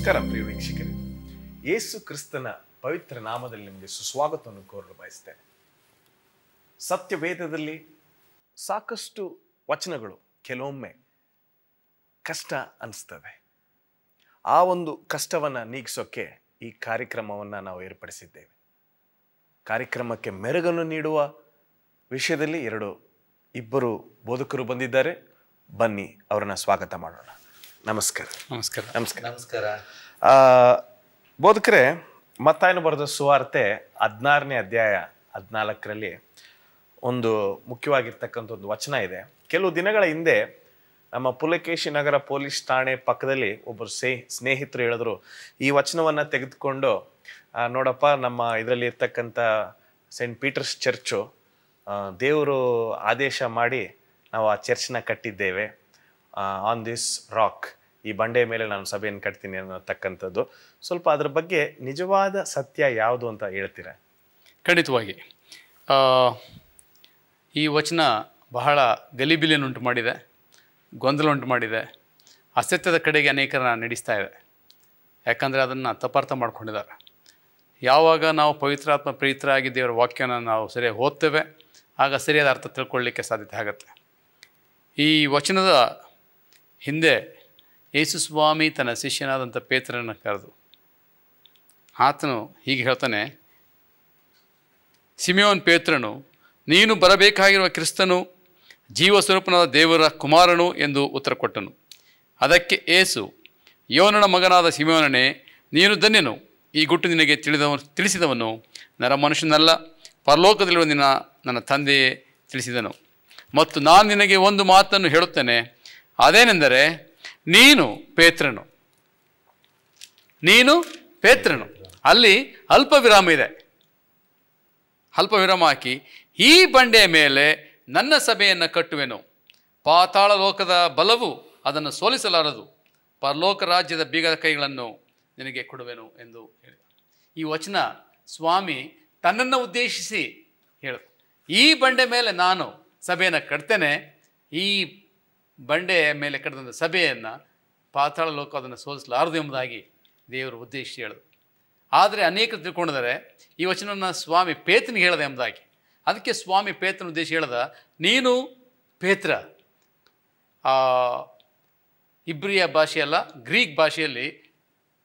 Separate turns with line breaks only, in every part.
ನಮಸ್ಕಾರ ಪ್ರಿಯ ವೀಕ್ಷಕರೇ, ಯೇಸು ಕ್ರಿಸ್ತನ ಪವಿತ್ರ ನಾಮದಲ್ಲಿ ನಿಮಗೆ ಸುಸ್ವಾಗತವನ್ನು ಕೋರಲು ಬಯಸ್ತೇನೆ. ಸತ್ಯವೇದದಲ್ಲಿ ಸಾಕಷ್ಟು ವಚನಗಳು ಕೆಲವೊಮ್ಮೆ ಕಷ್ಟ ಅನಿಸ್ತವೆ. ಆ ಒಂದು ಕಷ್ಟವನ್ನು ನೀಗಿಸೋಕ್ಕೆ ಈ ಕಾರ್ಯಕ್ರಮವನ್ನು ನಾವು ಏರ್ಪಡಿಸಿದ್ದೇವೆ. ಕಾರ್ಯಕ್ರಮಕ್ಕೆ ಮೆರುಗನ್ನು ನೀಡುವ ವಿಷಯದಲ್ಲಿ ಇಬ್ಬರು ಬೋಧಕರು ಬಂದಿದ್ದಾರೆ. ಬನ್ನಿ ಅವರನ್ನು ಸ್ವಾಗತ ಮಾಡೋಣ. ನಮಸ್ಕಾರ.
ನಮಸ್ಕಾರ.
ನಮಸ್ಕಾರ.
ನಮಸ್ಕಾರ.
ಬೋಧಕರೇ, ಮತ್ತಾಯನು ಬರೆದ ಸುವಾರ್ತೆ 16ನೇ ಅಧ್ಯಾಯ 14ರಲ್ಲಿ ಒಂದು ಮುಖ್ಯವಾಗಿರ್ತಕ್ಕಂಥ ಒಂದು ವಚನ ಇದೆ. ಕೆಲವು ದಿನಗಳ ಹಿಂದೆ ನಮ್ಮ ಪುಲಕೇಶಿ ನಗರ ಪೊಲೀಸ್ ಠಾಣೆ ಪಕ್ಕದಲ್ಲಿ ಒಬ್ಬರು ಸ್ನೇಹಿತರು ಹೇಳಿದ್ರು, ಈ ವಚನವನ್ನು ತೆಗೆದುಕೊಂಡು ನೋಡಪ್ಪ, ನಮ್ಮ ಇದರಲ್ಲಿ ಇರ್ತಕ್ಕಂಥ ಸೆಂಟ್ ಪೀಟರ್ಸ್ ಚರ್ಚು ದೇವರು ಆದೇಶ ಮಾಡಿ ನಾವು ಆ ಚರ್ಚ್ನ ಕಟ್ಟಿದ್ದೇವೆ. ಆನ್ ದಿಸ್ ರಾಕ್, ಈ ಬಂಡೆಯ ಮೇಲೆ ನಾನು ಸಭೆಯನ್ನು ಕಟ್ತೀನಿ ಅನ್ನತಕ್ಕಂಥದ್ದು. ಸ್ವಲ್ಪ ಅದರ ಬಗ್ಗೆ ನಿಜವಾದ ಸತ್ಯ ಯಾವುದು ಅಂತ ಹೇಳ್ತೀರಾ?
ಖಂಡಿತವಾಗಿ ಈ ವಚನ ಬಹಳ ಗಲಿಬಿಲಿಯನ್ನುಂಟು ಮಾಡಿದೆ, ಗೊಂದಲ ಉಂಟು ಮಾಡಿದೆ, ಅಸತ್ಯದ ಕಡೆಗೆ ಅನೇಕರನ್ನ ನಡೆಸ್ತಾ ಇದೆ. ಯಾಕಂದರೆ ಅದನ್ನು ತಪಾರ್ಥ ಮಾಡ್ಕೊಂಡಿದ್ದಾರೆ. ಯಾವಾಗ ನಾವು ಪವಿತ್ರಾತ್ಮ ಪ್ರೀತರಾಗಿ ದೇವರ ವಾಕ್ಯನ ನಾವು ಸರಿಯಾಗಿ ಓದ್ತೇವೆ, ಆಗ ಸರಿಯಾದ ಅರ್ಥ ತಿಳ್ಕೊಳ್ಳಿಕ್ಕೆ ಸಾಧ್ಯತೆ ಆಗುತ್ತೆ. ಈ ವಚನದ ಹಿಂದೆ ಯೇಸು ಸ್ವಾಮಿ ತನ್ನ ಶಿಷ್ಯನಾದಂಥ ಪೇತ್ರನನ್ನು ಕರೆದು ಆತನು ಹೀಗೆ ಹೇಳ್ತಾನೆ, ಸಿಮೆಯೋನ್ ಪೇತ್ರನು, ನೀನು ಬರಬೇಕಾಗಿರುವ ಕ್ರಿಸ್ತನು ಜೀವಸ್ವರೂಪನಾದ ದೇವರ ಕುಮಾರನು ಎಂದು ಉತ್ತರ ಕೊಟ್ಟನು. ಅದಕ್ಕೆ ಯೇಸು, ಯೋನನ ಮಗನಾದ ಸಿಮೆಯೋನನೇ, ನೀನು ಧನ್ಯನು. ಈ ಗುಟ್ಟು ನಿನಗೆ ತಿಳಿಸಿದವನು ನರ ಮನುಷ್ಯನಲ್ಲ, ಪರಲೋಕದಲ್ಲಿರುವ ನನ್ನ ತಂದೆಯೇ ತಿಳಿಸಿದನು. ಮತ್ತು ನಾನು ನಿನಗೆ ಒಂದು ಮಾತನ್ನು ಹೇಳುತ್ತೇನೆ, ಅದೇನೆಂದರೆ ನೀನು ಪೇತ್ರನು. ಅಲ್ಲಿ ಅಲ್ಪ ವಿರಾಮ ಇದೆ. ಅಲ್ಪ ವಿರಾಮ ಹಾಕಿ, ಈ ಬಂಡೆಯ ಮೇಲೆ ನನ್ನ ಸಭೆಯನ್ನು ಕಟ್ಟುವೆನು. ಪಾತಾಳ ಲೋಕದ ಬಲವು ಅದನ್ನು ಸೋಲಿಸಲಾರದು. ಪರಲೋಕ ರಾಜ್ಯದ ಬೀಗದ ಕೈಗಳನ್ನು ನಿನಗೆ ಕೊಡುವೆನು ಎಂದು ಹೇಳಿದ. ಈ ವಚನ ಸ್ವಾಮಿ ತನ್ನನ್ನು ಉದ್ದೇಶಿಸಿ ಹೇಳಿದ. ಈ ಬಂಡೆ ಮೇಲೆ ನಾನು ಸಭೆಯನ್ನು ಕಟ್ತೇನೆ. ಈ ಬಂಡೆಯ ಮೇಲೆ ಕಟ್ಟಿದಂಥ ಸಭೆಯನ್ನು ಪಾತಾಳ ಲೋಕ ಅದನ್ನು ಸೋಲಿಸಲಾರದು ಎಂಬುದಾಗಿ ದೇವರು ಉದ್ದೇಶಿಸಿ ಹೇಳಿದರು. ಆದರೆ ಅನೇಕರು ತಿಳ್ಕೊಂಡಿದ್ದಾರೆ ಈ ವಚನವನ್ನು ಸ್ವಾಮಿ ಪೇತ್ರನಿಗೆ ಹೇಳಿದೆ ಎಂಬುದಾಗಿ. ಅದಕ್ಕೆ ಸ್ವಾಮಿ ಪೇತ್ರನ ಉದ್ದೇಶ ಹೇಳಿದ, ನೀನು ಪೇತ್ರ. ಇಬ್ರಿಯ ಭಾಷೆಯಲ್ಲ, ಗ್ರೀಕ್ ಭಾಷೆಯಲ್ಲಿ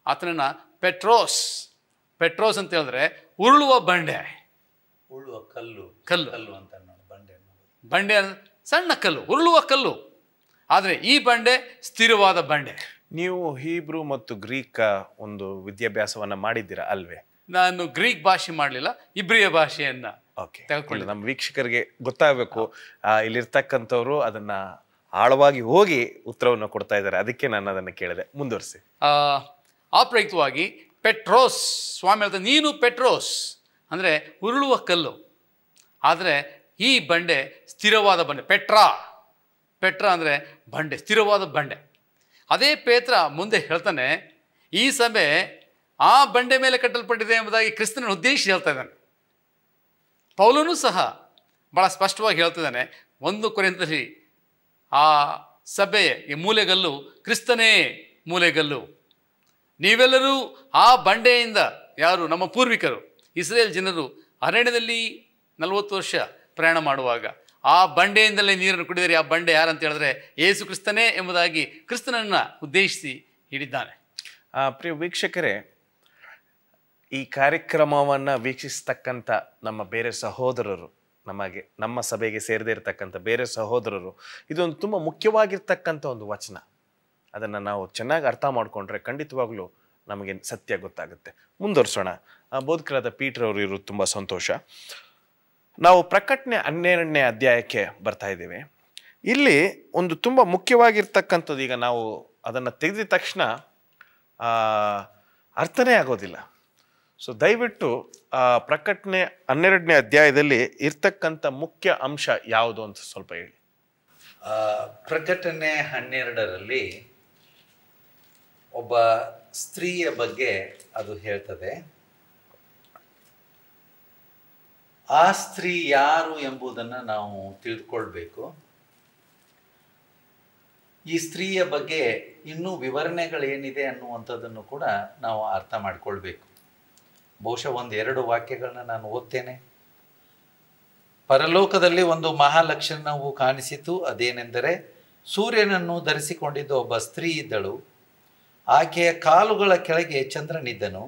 ಆತನನ್ನು ಪೆಟ್ರೋಸ್ ಅಂತ ಹೇಳಿದ್ರೆ ಉರುಳುವ ಬಂಡೆ,
ಉರುಳುವ ಕಲ್ಲು ಅಂತ
ಬಂಡೆ ಸಣ್ಣ ಕಲ್ಲು, ಉರುಳುವ ಕಲ್ಲು. ಆದರೆ ಈ ಬಂಡೆ ಸ್ಥಿರವಾದ ಬಂಡೆ.
ನೀವು ಹೀಬ್ರೂ ಮತ್ತು ಗ್ರೀಕ್ ಒಂದು ವಿದ್ಯಾಭ್ಯಾಸವನ್ನ ಮಾಡಿದ್ದೀರಾ ಅಲ್ವೇ?
ನಾನು ಗ್ರೀಕ್ ಭಾಷೆ ಮಾಡಲಿಲ್ಲ, ಇಬ್ರಿಯ ಭಾಷೆಯನ್ನ
ತೆಗೆದುಕೊಂಡು ನಮ್ಮ ವೀಕ್ಷಕರಿಗೆ ಗೊತ್ತಾಗಬೇಕು. ಇಲ್ಲಿರ್ತಕ್ಕಂಥವ್ರು ಅದನ್ನ ಆಳವಾಗಿ ಹೋಗಿ ಉತ್ತರವನ್ನು ಕೊಡ್ತಾ ಇದ್ದಾರೆ, ಅದಕ್ಕೆ ನಾನು ಅದನ್ನು ಕೇಳಿದೆ. ಮುಂದುವರಿಸಿ.
ಆ ಪ್ರಯುಕ್ತವಾಗಿ ಪೆಟ್ರೋಸ್ ಸ್ವಾಮಿ ಹೇಳ್ತಾರೆ, ನೀನು ಪೆಟ್ರೋಸ್ ಅಂದರೆ ಉರುಳುವ ಕಲ್ಲು. ಆದರೆ ಈ ಬಂಡೆ ಸ್ಥಿರವಾದ ಬಂಡೆ. ಪೆಟ್ರ ಅಂದರೆ ಬಂಡೆ, ಸ್ಥಿರವಾದ ಬಂಡೆ. ಅದೇ ಪೇತ್ರ ಮುಂದೆ ಹೇಳ್ತಾನೆ, ಈ ಸಭೆ ಆ ಬಂಡೆ ಮೇಲೆ ಕಟ್ಟಲ್ಪಟ್ಟಿದೆ ಎಂಬುದಾಗಿ ಕ್ರಿಸ್ತನ ಉದ್ದೇಶಿಸಿ ಹೇಳ್ತಾ ಇದ್ದಾನೆ. ಪೌಲನೂ ಸಹ ಭಾಳ ಸ್ಪಷ್ಟವಾಗಿ ಹೇಳ್ತಿದ್ದಾನೆ 1 ಕೊರಿಂಥದಲ್ಲಿ, ಆ ಸಭೆಯ ಈ ಮೂಲೆಗಲ್ಲು ಕ್ರಿಸ್ತನೇ ಮೂಲೆಗಲ್ಲು. ನೀವೆಲ್ಲರೂ ಆ ಬಂಡೆಯಿಂದ, ಯಾರು ನಮ್ಮ ಪೂರ್ವಿಕರು ಇಸ್ರೇಲ್ ಜನರು ಅರಣ್ಯದಲ್ಲಿ 40 ವರ್ಷ ಪ್ರಯಾಣ ಮಾಡುವಾಗ ಆ ಬಂಡೆಯಿಂದಲೇ ನೀರನ್ನು ಕುಡಿದರೆ, ಆ ಬಂಡೆ ಯಾರಂತ ಹೇಳಿದ್ರೆ ಯೇಸು ಕ್ರಿಸ್ತನೇ ಎಂಬುದಾಗಿ ಕ್ರಿಸ್ತನನ್ನು ಉದ್ದೇಶಿಸಿ ಹಿಡಿದ್ದಾನೆ.
ಪ್ರಿಯ ವೀಕ್ಷಕರೇ, ಈ ಕಾರ್ಯಕ್ರಮವನ್ನು ವೀಕ್ಷಿಸ್ತಕ್ಕಂಥ ನಮ್ಮ ಬೇರೆ ಸಹೋದರರು, ನಮ್ಮ ಸಭೆಗೆ ಸೇರದೇ ಇರತಕ್ಕಂಥ ಬೇರೆ ಸಹೋದರರು, ಇದೊಂದು ತುಂಬ ಮುಖ್ಯವಾಗಿರ್ತಕ್ಕಂಥ ಒಂದು ವಚನ. ಅದನ್ನು ನಾವು ಚೆನ್ನಾಗಿ ಅರ್ಥ ಮಾಡಿಕೊಂಡ್ರೆ ಖಂಡಿತವಾಗ್ಲೂ ನಮಗೆ ಸತ್ಯ ಗೊತ್ತಾಗುತ್ತೆ. ಮುಂದುವರ್ಸೋಣ. ಬೋಧಕರಾದ ಪೀಟರ್ ಅವರು ಇರೋದು ತುಂಬ ಸಂತೋಷ. ನಾವು ಪ್ರಕಟಣೆ 12ನೇ ಅಧ್ಯಾಯಕ್ಕೆ ಬರ್ತಾ ಇದ್ದೇವೆ. ಇಲ್ಲಿ ಒಂದು ತುಂಬ ಮುಖ್ಯವಾಗಿರ್ತಕ್ಕಂಥದ್ದು, ಈಗ ನಾವು ಅದನ್ನು ತೆಗೆದ ತಕ್ಷಣ ಅರ್ಥನೇ ಆಗೋದಿಲ್ಲ. ಸೊ ದಯವಿಟ್ಟು ಪ್ರಕಟಣೆ 12ನೇ ಅಧ್ಯಾಯದಲ್ಲಿ ಇರ್ತಕ್ಕಂಥ ಮುಖ್ಯ ಅಂಶ ಯಾವುದು ಅಂತ ಸ್ವಲ್ಪ ಹೇಳಿ.
ಪ್ರಕಟಣೆ 12ರಲ್ಲಿ ಒಬ್ಬ ಸ್ತ್ರೀಯ ಬಗ್ಗೆ ಅದು ಹೇಳ್ತದೆ. ಆ ಸ್ತ್ರೀ ಯಾರು ಎಂಬುದನ್ನು ನಾವು ತಿಳಿದುಕೊಳ್ಬೇಕು. ಈ ಸ್ತ್ರೀಯ ಬಗ್ಗೆ ಇನ್ನೂ ವಿವರಣೆಗಳೇನಿದೆ ಅನ್ನುವಂಥದ್ದನ್ನು ಕೂಡ ನಾವು ಅರ್ಥ ಮಾಡಿಕೊಳ್ಬೇಕು. ಬಹುಶಃ ಒಂದೆರಡು ವಾಕ್ಯಗಳನ್ನ ನಾನು ಓದ್ತೇನೆ. ಪರಲೋಕದಲ್ಲಿ ಒಂದು ಮಹಾಲಕ್ಷಣವು ಕಾಣಿಸಿತು. ಅದೇನೆಂದರೆ, ಸೂರ್ಯನನ್ನು ಧರಿಸಿಕೊಂಡಿದ್ದ ಒಬ್ಬ ಸ್ತ್ರೀ ಇದ್ದಳು. ಆಕೆಯ ಕಾಲುಗಳ ಕೆಳಗೆ ಚಂದ್ರನಿದ್ದನು.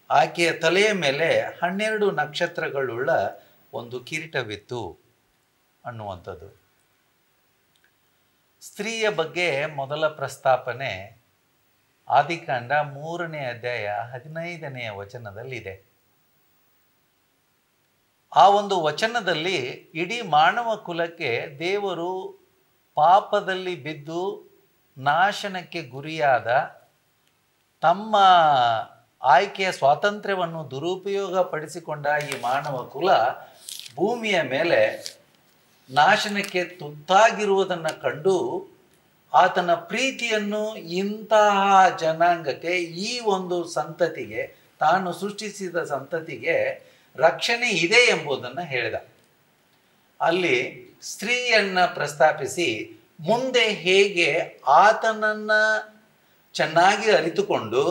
ಆಕೆಯ ತಲೆಯ ಮೇಲೆ 12 ನಕ್ಷತ್ರಗಳುಳ್ಳ ಒಂದು ಕಿರೀಟವಿತ್ತು ಅನ್ನುವಂಥದ್ದು. ಸ್ತ್ರೀಯ ಬಗ್ಗೆ ಮೊದಲ ಪ್ರಸ್ತಾಪನೆ ಆದಿಕಾಂಡ 3ನೇ ಅಧ್ಯಾಯ 15ನೇ ವಚನದಲ್ಲಿದೆ. ಆ ಒಂದು ವಚನದಲ್ಲಿ ಇಡೀ ಮಾನವ ಕುಲಕ್ಕೆ ದೇವರು ಪಾಪದಲ್ಲಿ ಬಿದ್ದು ನಾಶನಕ್ಕೆ ಗುರಿಯಾದ ತಮ್ಮ ಆಯ್ಕೆಯ ಸ್ವಾತಂತ್ರ್ಯವನ್ನು ದುರುಪಯೋಗ ಪಡಿಸಿಕೊಂಡ ಈ ಮಾನವ ಕುಲ ಭೂಮಿಯ ಮೇಲೆ ನಾಶನಕ್ಕೆ ತುತ್ತಾಗಿರುವುದನ್ನು ಕಂಡು ಆತನ ಪ್ರೀತಿಯನ್ನು ಇಂತಹ ಜನಾಂಗಕ್ಕೆ, ಈ ಒಂದು ಸಂತತಿಗೆ, ತಾನು ಸೃಷ್ಟಿಸಿದ ಸಂತತಿಗೆ ರಕ್ಷಣೆ ಇದೆ ಎಂಬುದನ್ನು ಹೇಳಿದ. ಅಲ್ಲಿ ಸ್ತ್ರೀಯನ್ನ ಪ್ರಸ್ತಾಪಿಸಿ ಮುಂದೆ ಹೇಗೆ ಆತನನ್ನು ಚೆನ್ನಾಗಿ ಅರಿತುಕೊಂಡು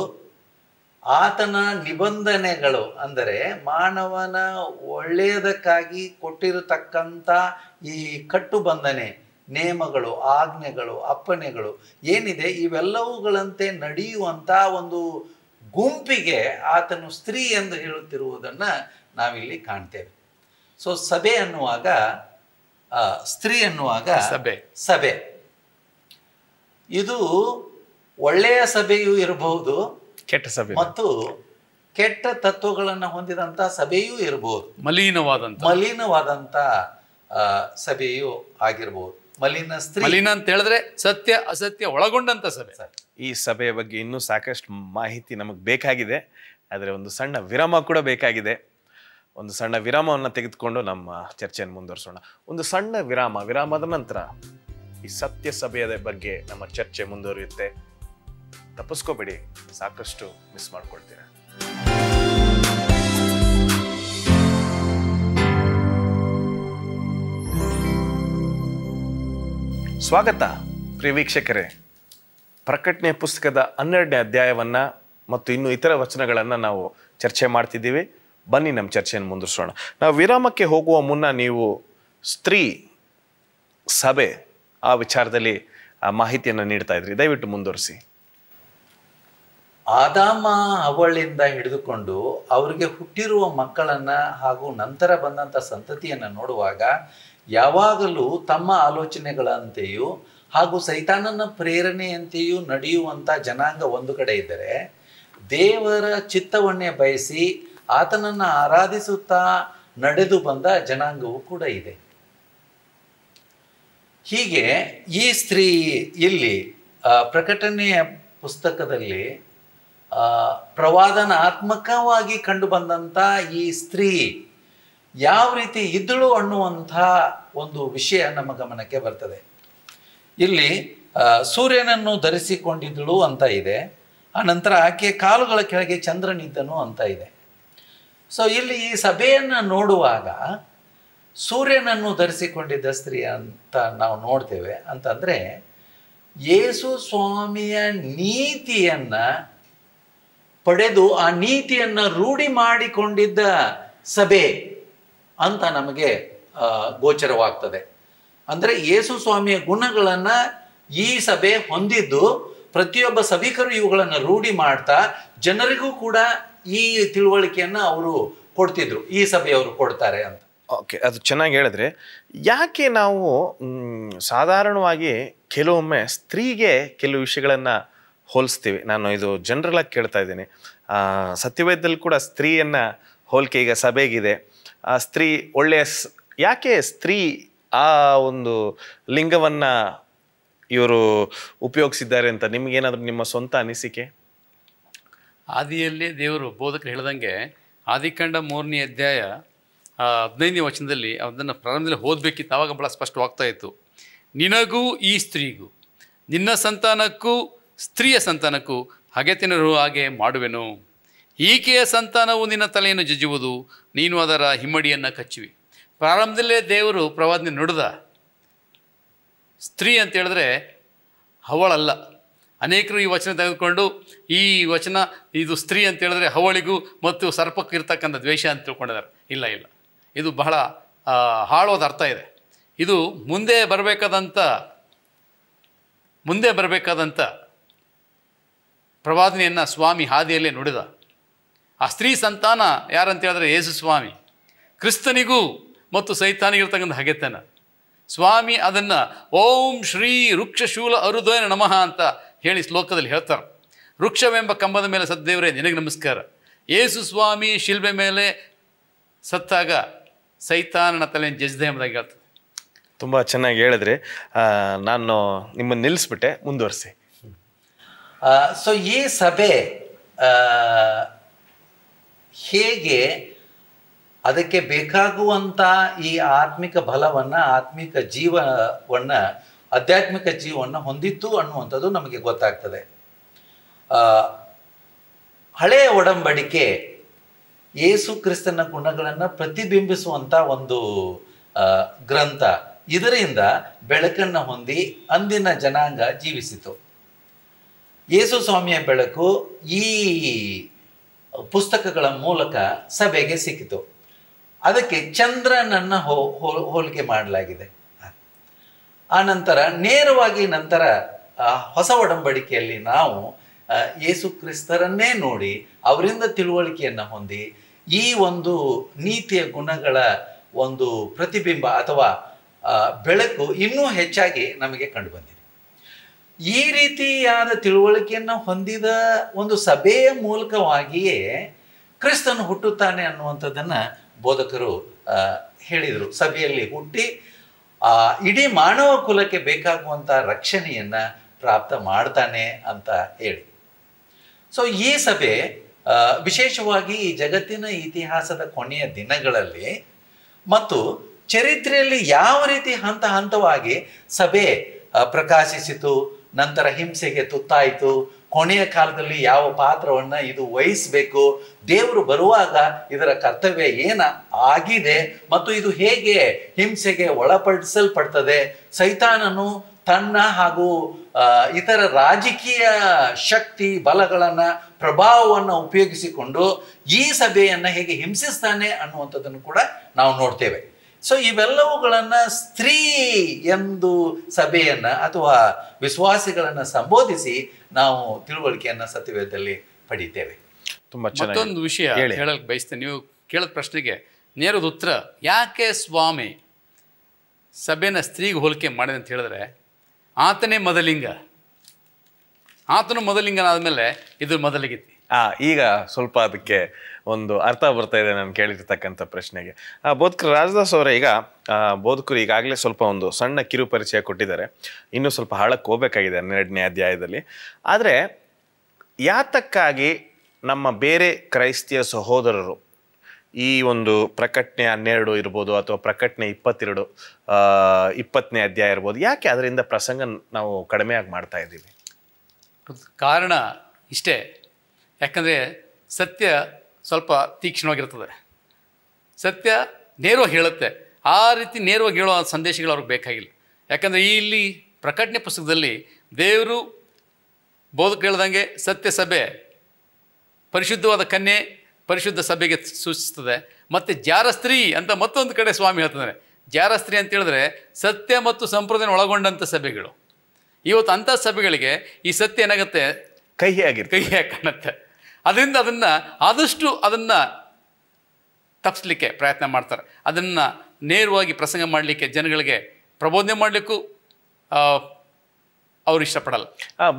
ಆತನ ನಿಬಂಧನೆಗಳು, ಅಂದರೆ ಮಾನವನ ಒಳ್ಳೆಯದಕ್ಕಾಗಿ ಕೊಟ್ಟಿರತಕ್ಕಂಥ ಈ ಕಟ್ಟುಬಂಧನೆ, ನೇಮಗಳು, ಆಜ್ಞೆಗಳು, ಅಪ್ಪಣೆಗಳು ಏನಿದೆ ಇವೆಲ್ಲವುಗಳಂತೆ ನಡೆಯುವಂಥ ಒಂದು ಗುಂಪಿಗೆ ಆತನು ಸ್ತ್ರೀ ಎಂದು ಹೇಳುತ್ತಿರುವುದನ್ನು ನಾವಿಲ್ಲಿ ಕಾಣ್ತೇವೆ. ಸೊ ಸಭೆ ಅನ್ನುವಾಗ, ಸ್ತ್ರೀ ಅನ್ನುವಾಗ ಸಭೆ ಇದು ಒಳ್ಳೆಯ ಸಭೆಯೂ ಇರಬಹುದು,
ಕೆಟ್ಟ ಸಭೆ
ಮತ್ತು ಕೆಟ್ಟ ತತ್ವಗಳನ್ನು ಹೊಂದಿದಂಥ ಸಭೆಯೂ ಇರಬಹುದು, ಮಲಿನವಾದಂಥ ಸಭೆಯೂ ಆಗಿರಬಹುದು. ಮಲಿನ
ಅಂತ ಹೇಳಿದ್ರೆ ಸತ್ಯ ಅಸತ್ಯ ಒಳಗೊಂಡಂತ ಸಭೆ.
ಈ ಸಭೆಯ ಬಗ್ಗೆ ಇನ್ನೂ ಸಾಕಷ್ಟು ಮಾಹಿತಿ ನಮಗೆ ಬೇಕಾಗಿದೆ, ಆದರೆ ಒಂದು ಸಣ್ಣ ವಿರಾಮ ಕೂಡ ಬೇಕಾಗಿದೆ. ಒಂದು ಸಣ್ಣ ವಿರಾಮವನ್ನು ತೆಗೆದುಕೊಂಡು ನಮ್ಮ ಚರ್ಚೆಯನ್ನು ಮುಂದುವರಿಸೋಣ. ಒಂದು ಸಣ್ಣ ವಿರಾಮದ ನಂತರ ಈ ಸತ್ಯ ಸಭೆಯ ಬಗ್ಗೆ ನಮ್ಮ ಚರ್ಚೆ ಮುಂದುವರಿಯುತ್ತೆ. ತಪ್ಪಿಸ್ಕೋಬೇಡಿ, ಸಾಕಷ್ಟು ಮಿಸ್ ಮಾಡ್ಕೊಳ್ತೀರ. ಸ್ವಾಗತ ಪ್ರಿಯ ವೀಕ್ಷಕರೇ. ಪ್ರಕಟಣೆ ಪುಸ್ತಕದ 12ನೇ ಅಧ್ಯಾಯವನ್ನ ಮತ್ತು ಇನ್ನು ಇತರ ವಚನಗಳನ್ನು ನಾವು ಚರ್ಚೆ ಮಾಡ್ತಿದ್ದೀವಿ. ಬನ್ನಿ ನಮ್ಮ ಚರ್ಚೆಯನ್ನು ಮುಂದುವರಿಸೋಣ. ನಾವು ವಿರಾಮಕ್ಕೆ ಹೋಗುವ ಮುನ್ನ ನೀವು ಸ್ತ್ರೀ ಸಭೆ ಆ ವಿಚಾರದಲ್ಲಿ ಮಾಹಿತಿಯನ್ನು ನೀಡ್ತಾ ಇದ್ರಿ, ದಯವಿಟ್ಟು ಮುಂದುವರಿಸಿ.
ಆದಾಮ ಅವಳಿಂದ ಹಿಡಿದುಕೊಂಡು ಅವರಿಗೆ ಹುಟ್ಟಿರುವ ಮಕ್ಕಳನ್ನ ಹಾಗೂ ನಂತರ ಬಂದಂಥ ಸಂತತಿಯನ್ನು ನೋಡುವಾಗ ಯಾವಾಗಲೂ ತಮ್ಮ ಆಲೋಚನೆಗಳಂತೆಯೂ ಹಾಗೂ ಸೈತಾನನ ಪ್ರೇರಣೆಯಂತೆಯೂ ನಡೆಯುವಂಥ ಜನಾಂಗ ಒಂದು ಕಡೆ ಇದ್ದರೆ, ದೇವರ ಚಿತ್ತವನ್ನೇ ಬಯಸಿ ಆತನನ್ನು ಆರಾಧಿಸುತ್ತಾ ನಡೆದು ಬಂದ ಜನಾಂಗವೂ ಕೂಡ ಇದೆ. ಹೀಗೆ ಈ ಸ್ತ್ರೀ ಇಲ್ಲಿ ಪ್ರಕಟಣೆಯ ಪುಸ್ತಕದಲ್ಲಿ ಪ್ರವಾದನಾತ್ಮಕವಾಗಿ ಕಂಡು ಬಂದಂಥ ಈ ಸ್ತ್ರೀ ಯಾವ ರೀತಿ ಇದ್ದಳು ಅನ್ನುವಂಥ ಒಂದು ವಿಷಯ ನಮ್ಮ ಗಮನಕ್ಕೆ ಬರ್ತದೆ. ಇಲ್ಲಿ ಸೂರ್ಯನನ್ನು ಧರಿಸಿಕೊಂಡಿದ್ದಳು ಅಂತ ಇದೆ, ಆನಂತರ ಆಕೆ ಕಾಲುಗಳ ಕೆಳಗೆ ಚಂದ್ರನಿದ್ದನು ಅಂತ ಇದೆ. ಸೊ ಇಲ್ಲಿ ಈ ಸಭೆಯನ್ನು ನೋಡುವಾಗ ಸೂರ್ಯನನ್ನು ಧರಿಸಿಕೊಂಡಿದ್ದ ಸ್ತ್ರೀ ಅಂತ ನಾವು ನೋಡ್ತೇವೆ. ಅಂತಂದರೆ ಯೇಸು ಸ್ವಾಮಿಯ ನೀತಿಯನ್ನು ಪಡೆದು ಆ ನೀತಿಯನ್ನು ರೂಢಿ ಮಾಡಿಕೊಂಡಿದ್ದ ಸಭೆ ಅಂತ ನಮಗೆ ಗೋಚರವಾಗ್ತದೆ. ಅಂದರೆ ಯೇಸು ಸ್ವಾಮಿಯ ಗುಣಗಳನ್ನು ಈ ಸಭೆ ಹೊಂದಿದ್ದು ಪ್ರತಿಯೊಬ್ಬ ಸಭಿಕರು ಇವುಗಳನ್ನು ರೂಢಿ ಮಾಡ್ತಾ ಜನರಿಗೂ ಕೂಡ ಈ ತಿಳುವಳಿಕೆಯನ್ನು ಅವರು ಕೊಡ್ತಿದ್ರು, ಈ ಸಭೆಯವರು ಕೊಡ್ತಾರೆ ಅಂತ.
ಓಕೆ, ಅದು ಚೆನ್ನಾಗಿ ಹೇಳಿದ್ರೆ. ಯಾಕೆ ನಾವು ಸಾಧಾರಣವಾಗಿ ಕೆಲವೊಮ್ಮೆ ಸ್ತ್ರೀಗೆ ಕೆಲವು ವಿಷಯಗಳನ್ನು ಹೋಲಿಸ್ತೀವಿ? ನಾನು ಇದು ಜನರಲ್ ಆಗಿ ಕೇಳ್ತಾ ಇದ್ದೀನಿ. ಸತ್ಯವೇದದಲ್ಲಿ ಕೂಡ ಸ್ತ್ರೀಯನ್ನ ಹೋಲಿಕೆ ಈಗ ಸಭೆಗಿದೆ. ಆ ಸ್ತ್ರೀ ಒಳ್ಳೆಯ ಯಾಕೆ ಸ್ತ್ರೀ ಆ ಒಂದು ಲಿಂಗವನ್ನ ಇವರು ಉಪಯೋಗಿಸಿದ್ದಾರೆ ಅಂತ ನಿಮಗೇನಾದರೂ ನಿಮ್ಮ ಸ್ವಂತ ಅನಿಸಿಕೆ?
ಆದಿಯಲ್ಲಿ ದೇವರು ಬೋಧಕರು ಹೇಳ್ದಂಗೆ ಆದಿಕಾಂಡ 3ನೇ ಅಧ್ಯಾಯ 15ನೇ ವಚನದಲ್ಲಿ ಅದನ್ನು ಪ್ರಾರಂಭದಲ್ಲಿ ಓದಬೇಕಿತ್ತು. ಆವಾಗ ಭಾಳ ಸ್ಪಷ್ಟವಾಗ್ತಾ ಇತ್ತು. ನಿನಗೂ ಈ ಸ್ತ್ರೀಗೂ, ನಿನ್ನ ಸಂತಾನಕ್ಕೂ ಸ್ತ್ರೀಯ ಸಂತಾನಕ್ಕೂ ಹಗೆತನರು ಹಾಗೆ ಮಾಡುವೆನು. ಈಕೆಯ ಸಂತಾನವು ನಿನ್ನ ತಲೆಯನ್ನು ಜಜ್ಜುವುದು, ನೀನು ಅದರ ಹಿಮ್ಮಡಿಯನ್ನು ಕಚ್ಚುವಿ. ಪ್ರಾರಂಭದಲ್ಲೇ ದೇವರು ಪ್ರವಾದನೆ ನುಡಿದ. ಸ್ತ್ರೀ ಅಂತ ಹೇಳಿದ್ರೆ ಹವಳಲ್ಲ. ಅನೇಕರು ಈ ವಚನ ತೆಗೆದುಕೊಂಡು ಈ ವಚನ ಇದು ಸ್ತ್ರೀ ಅಂತ ಹೇಳಿದ್ರೆ ಹವಳಿಗೂ ಮತ್ತು ಸರ್ಪಕ್ಕೂ ಇರ್ತಕ್ಕಂಥ ದ್ವೇಷ ಅಂತ ತಿಳ್ಕೊಂಡಿದ್ದಾರೆ. ಇಲ್ಲ, ಇದು ಬಹಳ ಆಳವಾದ ಅರ್ಥ ಇದೆ. ಇದು ಮುಂದೆ ಬರಬೇಕಾದಂಥ ಪ್ರವಾದನೆಯನ್ನು ಸ್ವಾಮಿ ಹಾದಿಯಲ್ಲೇ ನುಡಿದ. ಆ ಸ್ತ್ರೀ ಸಂತಾನ ಯಾರಂತ ಹೇಳಿದ್ರೆ ಯೇಸು ಸ್ವಾಮಿ. ಕ್ರಿಸ್ತನಿಗೂ ಮತ್ತು ಸೈತಾನಿಗಿರ್ತಕ್ಕಂಥ ಹಗೆತನ ಸ್ವಾಮಿ ಅದನ್ನು ಓಂ ಶ್ರೀ ವೃಕ್ಷಶೂಲ ಅರುದೋಯ ನಮಃ ಅಂತ ಹೇಳಿ ಶ್ಲೋಕದಲ್ಲಿ ಹೇಳ್ತಾರೆ. ವೃಕ್ಷವೆಂಬ ಕಂಬದ ಮೇಲೆ ಸದ್ದೇವರೇ ನಿನಗೆ ನಮಸ್ಕಾರ. ಯೇಸು ಸ್ವಾಮಿ ಶಿಲ್ಬೆ ಮೇಲೆ ಸತ್ತಾಗ ಸೈತಾನನ ತಲೆ ಜಜ್ದೆ ಎಂಬುದಾಗಿ ಹೇಳ್ತಾರೆ.
ತುಂಬ ಚೆನ್ನಾಗಿ ಹೇಳಿದ್ರಿ. ನಾನು ನಿಮ್ಮನ್ನು ನಿಲ್ಲಿಸ್ಬಿಟ್ಟೆ, ಮುಂದುವರಿಸಿ.
ಸೊ ಈ ಸಭೆ ಹೇಗೆ ಅದಕ್ಕೆ ಬೇಕಾಗುವಂಥ ಈ ಆತ್ಮಿಕ ಬಲವನ್ನು, ಆತ್ಮಿಕ ಜೀವವನ್ನು, ಆಧ್ಯಾತ್ಮಿಕ ಜೀವವನ್ನು ಹೊಂದಿತ್ತು ಅನ್ನುವಂಥದ್ದು ನಮಗೆ ಗೊತ್ತಾಗ್ತದೆ. ಹಳೆಯ ಒಡಂಬಡಿಕೆ ಯೇಸು ಕ್ರಿಸ್ತನ ಗುಣಗಳನ್ನು ಪ್ರತಿಬಿಂಬಿಸುವಂಥ ಒಂದು ಗ್ರಂಥ. ಇದರಿಂದ ಬೆಳಕನ್ನು ಹೊಂದಿ ಅಂದಿನ ಜನಾಂಗ ಜೀವಿಸಿತು. ಯೇಸು ಸ್ವಾಮಿಯ ಬೆಳಕು ಈ ಪುಸ್ತಕಗಳ ಮೂಲಕ ಸಭೆಗೆ ಸಿಕ್ಕಿತು. ಅದಕ್ಕೆ ಚಂದ್ರನನ್ನು ಹೋಲಿಕೆ ಮಾಡಲಾಗಿದೆ. ಆನಂತರ ನೇರವಾಗಿ ಹೊಸ ಒಡಂಬಡಿಕೆಯಲ್ಲಿ ನಾವು ಯೇಸು ಕ್ರಿಸ್ತರನ್ನೇ ನೋಡಿ ಅವರಿಂದ ತಿಳುವಳಿಕೆಯನ್ನು ಹೊಂದಿ ಈ ಒಂದು ನೀತಿಯ ಗುಣಗಳ ಒಂದು ಪ್ರತಿಬಿಂಬ ಅಥವಾ ಬೆಳಕು ಇನ್ನೂ ಹೆಚ್ಚಾಗಿ ನಮಗೆ ಕಂಡುಬಂದಿದೆ. ಈ ರೀತಿಯಾದ ತಿಳುವಳಿಕೆಯನ್ನು ಹೊಂದಿದ ಒಂದು ಸಭೆಯ ಮೂಲಕವಾಗಿಯೇ ಕ್ರಿಸ್ತನು ಹುಟ್ಟುತ್ತಾನೆ ಅನ್ನುವಂಥದ್ದನ್ನು ಬೋಧಕರು ಹೇಳಿದರು. ಸಭೆಯಲ್ಲಿ ಹುಟ್ಟಿ ಇಡೀ ಮಾನವ ಕುಲಕ್ಕೆ ಬೇಕಾಗುವಂಥ ರಕ್ಷಣೆಯನ್ನು ಪ್ರಾಪ್ತ ಮಾಡ್ತಾನೆ ಅಂತ ಹೇಳಿ. ಸೊ ಈ ಸಭೆ ವಿಶೇಷವಾಗಿ ಈ ಜಗತ್ತಿನ ಇತಿಹಾಸದ ಕೊನೆಯ ದಿನಗಳಲ್ಲಿ ಮತ್ತು ಚರಿತ್ರೆಯಲ್ಲಿ ಯಾವ ರೀತಿ ಹಂತ ಹಂತವಾಗಿ ಸಭೆ ಪ್ರಕಾಶಿಸಿತು, ನಂತರ ಹಿಂಸೆಗೆ ತುತ್ತಾಯಿತು, ಕೊನೆಯ ಕಾಲದಲ್ಲಿ ಯಾವ ಪಾತ್ರವನ್ನು ಇದು ವಹಿಸಬೇಕು, ದೇವರು ಬರುವಾಗ ಇದರ ಕರ್ತವ್ಯ ಆಗಿದೆ ಮತ್ತು ಇದು ಹೇಗೆ ಹಿಂಸೆಗೆ ಒಳಪಡಿಸಲ್ಪಡ್ತದೆ, ಸೈತಾನನು ತನ್ನ ಹಾಗೂ ಇತರ ರಾಜಕೀಯ ಶಕ್ತಿ ಬಲಗಳನ್ನು ಪ್ರಭಾವವನ್ನು ಉಪಯೋಗಿಸಿಕೊಂಡು ಈ ಸಭೆಯನ್ನು ಹೇಗೆ ಹಿಂಸಿಸ್ತಾನೆ ಅನ್ನುವಂಥದ್ದನ್ನು ಕೂಡ ನಾವು ನೋಡ್ತೇವೆ. ಸೊ ಇವೆಲ್ಲವುಗಳನ್ನು ಸ್ತ್ರೀ ಎಂದು ಸಭೆಯನ್ನು ಅಥವಾ ವಿಶ್ವಾಸಿಗಳನ್ನು ಸಂಬೋಧಿಸಿ ನಾವು ತಿಳುವಳಿಕೆಯನ್ನು ಸತ್ಯವೇದದಲ್ಲಿ ಪಡಿತೇವೆ.
ಮತ್ತೊಂದು ವಿಷಯ ಹೇಳಕ್ಕೆ ಬಯಸ್ತೇನೆ. ನೀವು ಕೇಳಿದ ಪ್ರಶ್ನೆಗೆ ನೇರದ ಉತ್ತರ, ಯಾಕೆ ಸ್ವಾಮಿ ಸಭೆನ ಸ್ತ್ರೀಗೆ ಹೋಲಿಕೆ ಮಾಡಿದೆ ಅಂತ ಹೇಳಿದ್ರೆ, ಆತನೇ ಮೊದಲಿಂಗ. ಆತನು ಮೊದಲಿಂಗನಾದ್ಮೇಲೆ ಇದು ಮೊದಲಿಗಿತ್ತಿ.
ಈಗ ಸ್ವಲ್ಪ ಅದಕ್ಕೆ ಒಂದು ಅರ್ಥ ಬರ್ತಾ ಇದೆ ನಾನು ಕೇಳಿರ್ತಕ್ಕಂಥ ಪ್ರಶ್ನೆಗೆ. ಬೋಧಕರು ರಾಜದಾಸ್ ಅವರೇ, ಈಗ ಬೋಧಕರು ಈಗಾಗಲೇ ಸ್ವಲ್ಪ ಒಂದು ಸಣ್ಣ ಕಿರು ಪರಿಚಯ ಕೊಟ್ಟಿದ್ದಾರೆ. ಇನ್ನೂ ಸ್ವಲ್ಪ ಆಳಕ್ಕೆ ಹೋಗ್ಬೇಕಾಗಿದೆ 12ನೇ ಅಧ್ಯಾಯದಲ್ಲಿ. ಆದರೆ ಯಾತಕ್ಕಾಗಿ ನಮ್ಮ ಬೇರೆ ಕ್ರೈಸ್ತಿಯ ಸಹೋದರರು ಈ ಒಂದು ಪ್ರಕಟಣೆ 12 ಇರ್ಬೋದು ಅಥವಾ ಪ್ರಕಟಣೆ 22 20ನೇ ಅಧ್ಯಾಯ ಇರ್ಬೋದು, ಯಾಕೆ ಅದರಿಂದ ಪ್ರಸಂಗ ನಾವು ಕಡಿಮೆಯಾಗಿ ಮಾಡ್ತಾ ಇದ್ದೀವಿ?
ಕಾರಣ ಇಷ್ಟೇ, ಯಾಕಂದರೆ ಸತ್ಯ ಸ್ವಲ್ಪ ತೀಕ್ಷ್ಣವಾಗಿರ್ತದೆ. ಸತ್ಯ ನೇರವಾಗಿ ಹೇಳುತ್ತೆ. ಆ ರೀತಿ ನೇರವಾಗಿ ಹೇಳೋ ಸಂದೇಶಗಳು ಅವ್ರಿಗೆ ಬೇಕಾಗಿಲ್ಲ. ಯಾಕಂದರೆ ಇಲ್ಲಿ ಪ್ರಕಟಣೆ ಪುಸ್ತಕದಲ್ಲಿ ದೇವರು ಬೋಧಕ ಹೇಳ್ದಂಗೆ ಸತ್ಯ ಸಭೆ ಪರಿಶುದ್ಧವಾದ ಕನ್ಯೆ ಪರಿಶುದ್ಧ ಸಭೆಗೆ ಸೂಚಿಸ್ತದೆ. ಮತ್ತು ಜಾರ ಸ್ತ್ರೀ ಅಂತ ಮತ್ತೊಂದು ಕಡೆ ಸ್ವಾಮಿ ಹೇಳ್ತಿದ್ದಾರೆ. ಜಾರ ಸ್ತ್ರೀ ಅಂತ ಹೇಳಿದ್ರೆ ಸತ್ಯ ಮತ್ತು ಸಂಪ್ರದಾಯ ಒಳಗೊಂಡಂಥ ಸಭೆಗಳು. ಇವತ್ತು ಅಂಥ ಸಭೆಗಳಿಗೆ ಈ ಸತ್ಯ ಏನಾಗುತ್ತೆ, ಕಹಿಯಾಗಿ ಕಾಣುತ್ತೆ. ಅದರಿಂದ ಆದಷ್ಟು ಅದನ್ನು ತಪ್ಪಿಸ್ಲಿಕ್ಕೆ ಪ್ರಯತ್ನ ಮಾಡ್ತಾರೆ. ಅದನ್ನು ನೇರವಾಗಿ ಪ್ರಸಂಗ ಮಾಡಲಿಕ್ಕೆ, ಜನಗಳಿಗೆ ಪ್ರಬೋಧನೆ ಮಾಡಲಿಕ್ಕೂ ಅವ್ರು ಇಷ್ಟಪಡಲ್ಲ.